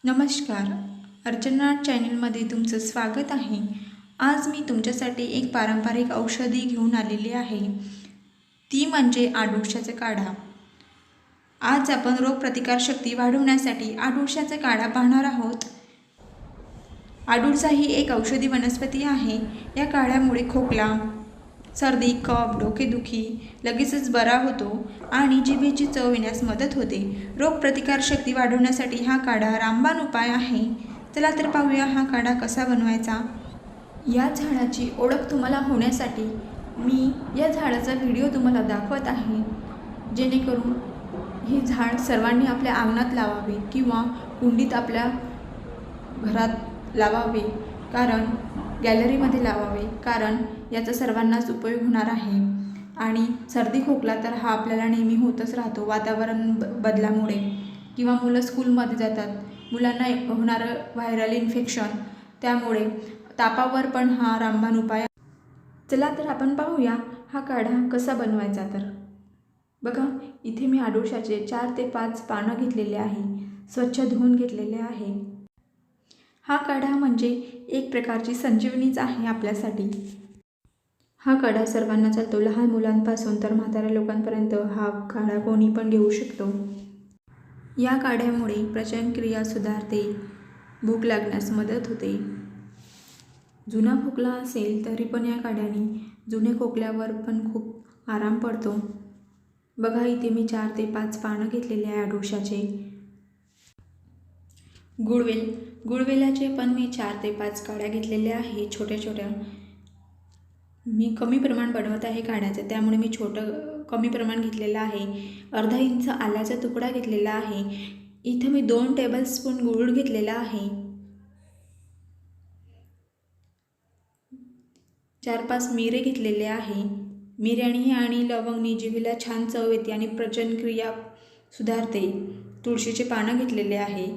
नमस्कार. अर्चना चॅनलमध्ये तुमचं स्वागत आहे. आज मी तुमच्यासाठी एक पारंपरिक औषधी घेऊन आलेली आहे. ती म्हणजे आडुळशाचा काढा. आज आपण रोगप्रतिकारशक्ती वाढवण्यासाठी आडुळशाचा काढा पाहणार आहोत. आडुळसा ही एक औषधी वनस्पती आहे. या काढ्यामुळे खोकला, सर्दी, कफ, डोकेदुखी लगेचच बरा होतो आणि जिभेची चव येण्यास मदत होते. रोगप्रतिकारशक्ती वाढवण्यासाठी हा काढा रामबाण उपाय आहे. चला तर पाहूया हा काढा कसा बनवायचा. या झाडाची ओळख तुम्हाला होण्यासाठी मी या झाडाचा व्हिडिओ तुम्हाला दाखवत आहे, जेणेकरून हे झाड सर्वांनी आपल्या अंगणात लावावे किंवा कुंडीत आपल्या घरात लावावे, कारण गॅलरीमध्ये लावावे, कारण याचा सर्वांनाच उपयोग होणार आहे. आणि सर्दी खोकला तर हा आपल्याला नेहमी होतच राहतो वातावरण बदलामुळे, किंवा मुलं स्कूलमध्ये जातात, मुलांना होणारं व्हायरल इन्फेक्शन, त्यामुळे तापावर पण हा रामबाण उपाय. चला तर आपण पाहूया हा काढा कसा बनवायचा. तर बघा, इथे मी आडुळशाचे 4 ते 5 पानं घेतलेले आहे, स्वच्छ धुवून घेतलेले आहे. हा काढा म्हणजे एक प्रकारची संजीवनीच आहे आपल्यासाठी. हा काढा सर्वांना चालतो, लहान मुलांपासून तर म्हाताऱ्या लोकांपर्यंत हा काढा कोणी पण घेऊ शकतो. या काढ्यामुळे पचनक्रिया सुधारते, भूक लागण्यास मदत होते. जुना खोकला असेल तरी पण या काढ्याने जुने खोकल्यावर पण खूप आराम पडतो. बघा, इथे मी 4 ते 5 पानं घेतलेले आहे आडुळशाचे. गुळवेलाचे पण मी 4 ते 5 काड्या घेतलेल्या आहे, छोट्या छोट्या. मी कमी प्रमाण बनवत आहे काढ्याचं, त्यामुळे मी कमी प्रमाण घेतलेलं आहे. अर्धा इंच आल्याचा तुकडा घेतलेला आहे. इथं मी 2 टेबलस्पून गूळ घेतलेला आहे. 4-5 मिरे घेतलेले आहे. मिऱ्याने आणि लवंगनी जिभेला छान चव येते आणि पचनक्रिया सुधारते. तुळशीचे पानं घेतलेले आहे,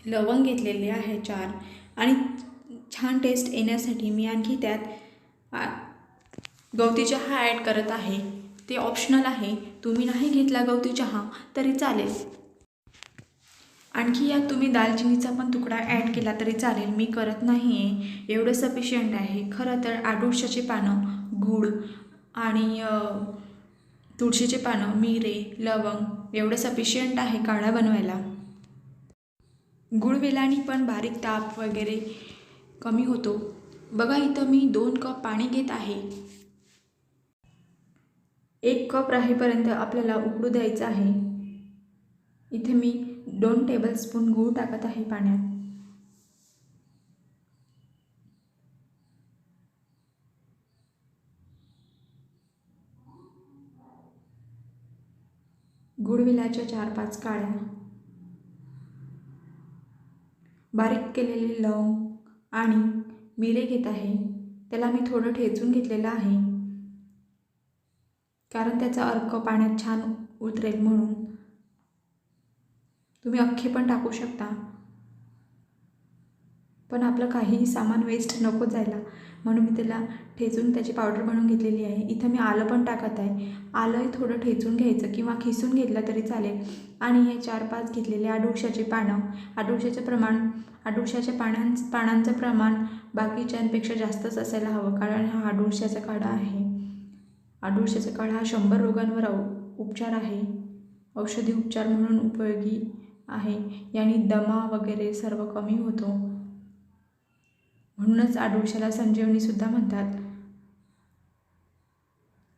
लवंग घेतलेले आहे 4, आणि छान टेस्ट येण्यासाठी मी आणखी त्यात गवती चहा ॲड करत आहे. ते ऑप्शनल आहे, तुम्ही नाही घेतला गवती चहा तरी चालेल. आणखी यात तुम्ही दालचिनीचा पण तुकडा ॲड केला तरी चालेल, मी करत नाही आहे, एवढं सफिशियंट आहे. खरं तर आडुळशाचे पानं, गूळ आणि तुळशीचे पानं, मिरे, लवंग एवढं सफिशियंट आहे काढा बनवायला. गुळवेलाने पण बारीक ताप वगैरे कमी होतो. बघा, इथं मी 2 कप पाणी घेत आहे. 1 कप राहीपर्यंत आपल्याला उकळू द्यायचं आहे. इथे मी 2 टेबलस्पून गूळ टाकत आहे पाण्यात. गुळवेलाच्या 4-5 काड्या, बारीक केलेले लवंग आणि मिरे घेत आहे. त्याला मी थोडं ठेचून घेतलेलं आहे, कारण त्याचा अर्क पाण्यात छान उतरेल म्हणून. तुम्ही अख्खे पण टाकू शकता, पण आपलं काहीही सामान वेस्ट नको जायला म्हणून मी त्याला ठेचून त्याची पावडर बनवून घेतलेली आहे. इथं मी आलं पण टाकत आहे. आलंही थोडं ठेचून घ्यायचं किंवा खिसून घेतलं तरी चालेल. आणि हे 4-5 घेतलेले आडुळशाचे पानं, आडुळशाच्या पानांचं प्रमाण बाकीच्यांपेक्षा जास्तच असायला हवं, कारण हा आडुळशाचा काढा आहे. आडुळशाचा काढा हा 100 रोगांवर उपचार आहे, औषधी उपचार म्हणून उपयोगी आहे. याने दमा वगैरे सर्व कमी होतो, म्हणूनच आडुळशाला संजीवनीसुद्धा म्हणतात.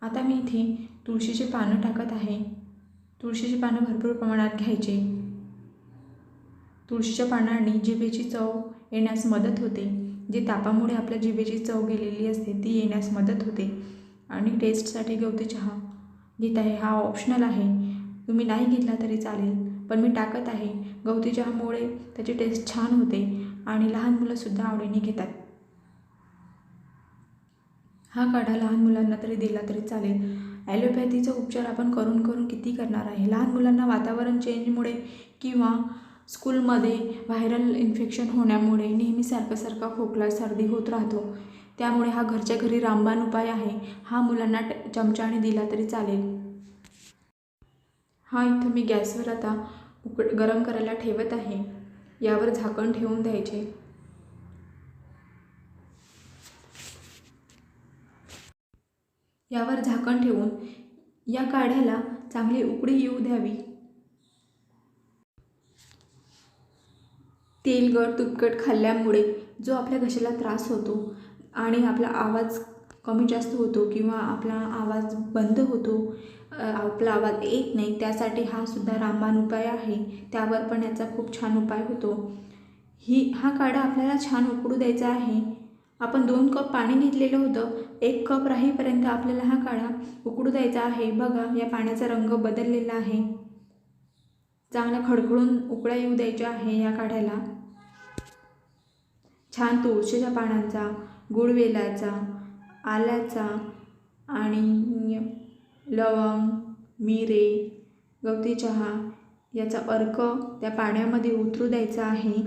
आता मी इथे तुळशीचे पानं टाकत आहे. तुळशीची पानं भरपूर प्रमाणात घ्यायचे. तुळशीच्या पानांनी जिभेची चव येण्यास मदत होते. जे तापामुळे आपल्या जिभेची चव गेलेली असते ती येण्यास मदत होते. आणि टेस्टसाठी गवती चहा घेत आहे, हा ऑप्शनल आहे, तुम्ही नाही घेतला तरी चालेल, पण मी टाकत आहे. गवती चहामुळे त्याची टेस्ट छान होते आणि लहान मुलंसुद्धा आवडीने घेतात. हा काढा लहान मुलांना तरी दिला तरी चालेल. ॲलोपॅथीचा उपचार आपण करून करून किती करणार आहे. लहान मुलांना वातावरण चेंजमुळे किंवा स्कूलमध्ये व्हायरल इन्फेक्शन होण्यामुळे नेहमी सारखं खोकला सर्दी होत राहतो, त्यामुळे हा घरच्या घरी रामबाण उपाय आहे. हा मुलांना चमच्याने दिला तरी चालेल. हा इथं मी गॅसवर आता गरम करायला ठेवत आहे. यावर झाकण ठेवून द्यायचे। यावर झाकण ठेवून या काढ्याला चांगली उकळी येऊ द्यावी। तेलकट तुपकट खाल्ल्यामुळे जो आपल्या घशाला त्रास होतो आणि आपला आवाज कमी जास्त होतो किंवा आपला आवाज बंद होतो, आपला आवाज येत नाही, त्यासाठी हा सुद्धा रामबाण उपाय आहे। त्यावर पण याचा खूप छान उपाय होतो। हा काढा आपल्याला छान उकळू द्यायचा आहे। आपण 2 कप पाणी घेतलेलं होतं, 1 कप राहीपर्यंत आपल्याला हा काढा उकळू द्यायचा आहे। बघा या पाण्याचा रंग बदललेला आहे। चांगला खडखडून उकळ्या येऊ द्यायच्या आहे या काढ्याला। छान तुळशीच्या पानांचा, गुळवेलाचा, आल्याचा आणि लवंग, मिरे, गवती चहा याचा अर्क त्या पाण्यामध्ये उतरू द्यायचा आहे।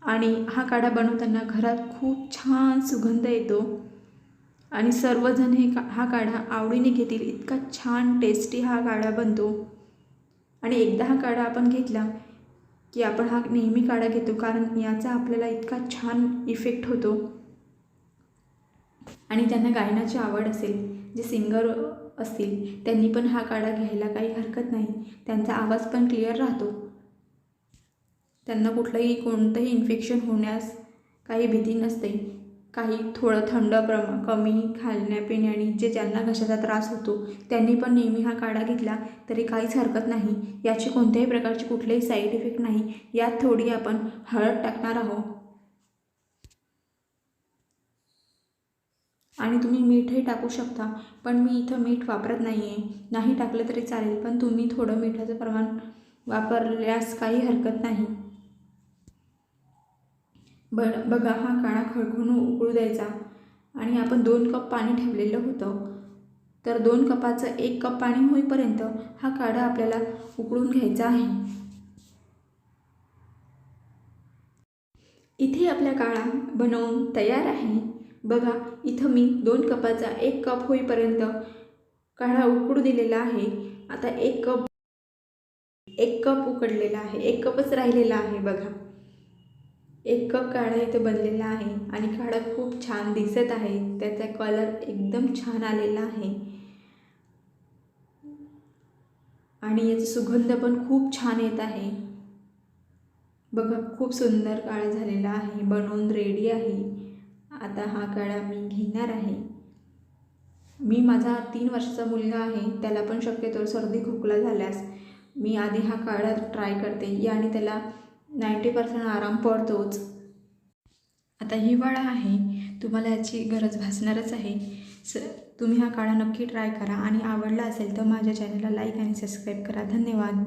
आणि हा काढा बनवताना घरात खूप छान सुगंध येतो आणि सर्वजण हा काढा आवडीने घेतील, इतका छान टेस्टी हा काढा बनतो। आणि एकदा हा काढा आपण घेतला की आपण हा नेहमी काढा घेतो, कारण याचा आपल्याला इतका छान इफेक्ट होतो। आणि त्यांना गायनाची आवड असेल, जे सिंगर असतील, त्यांनी पण हा काढा घ्यायला काही हरकत नाही। त्यांचा आवाज पण क्लिअर राहतो। त्यांना कोणतंही इन्फेक्शन होण्यास काही भीती नसते। काही थोडं थंड कमी खाण्यापिण्याने ज्यांना घशाचा त्रास होतो त्यांनी पण नेहमी हा काढा घेतला तरी काहीच हरकत नाही। याची कोणत्याही प्रकारची कुठलेही साईड इफेक्ट नाही। यात थोडी आपण हळद टाकणार आहोत आणि तुम्ही मीठही टाकू शकता, पण मी इथं मीठ वापरत नाही आहे। नाही टाकलं तरी चालेल, पण तुम्ही थोडं मिठाचं प्रमाण वापरल्यास काही हरकत नाही। बघा हा काढा खळखळून उकळू द्यायचा आणि आपण 2 कप पाणी ठेवलेलं होतं, तर 2 कपाचं 1 कप पाणी होईपर्यंत हा काढा आपल्याला उकळून घ्यायचा आहे। इथे आपला काढा बनवून तयार आहे। बघा इथं मी 2 कपाचा 1 कप होईपर्यंत काढा उकळू दिलेला आहे। आता 1 कप उकडलेला आहे, 1 कपच राहिलेला आहे। बघा 1 कप काढा इथं बनलेला आहे आणि काढा खूप छान दिसत आहे। त्याचा कलर एकदम छान आलेला आहे आणि याचा सुगंध पण खूप छान येत आहे। बघा खूप सुंदर काढा झालेला आहे, बनवून रेडी आहे। आता हा काढा मी घेणार आहे। माझा 3 वर्षाचा मुलगा आहे, त्याला पण शक्यतो सर्दी खोकला झाल्यास मी आधी हा काढा ट्राय करते, याने त्याला 90% आराम पडतोच। आता हिवाळा आहे, तुम्हाला याची गरज भासणारच आहे। तुम्ही हा काढा नक्की ट्राय करा आणि आवडला असेल तर माझ्या चॅनलला लाईक आणि सबस्क्राईब करा। धन्यवाद।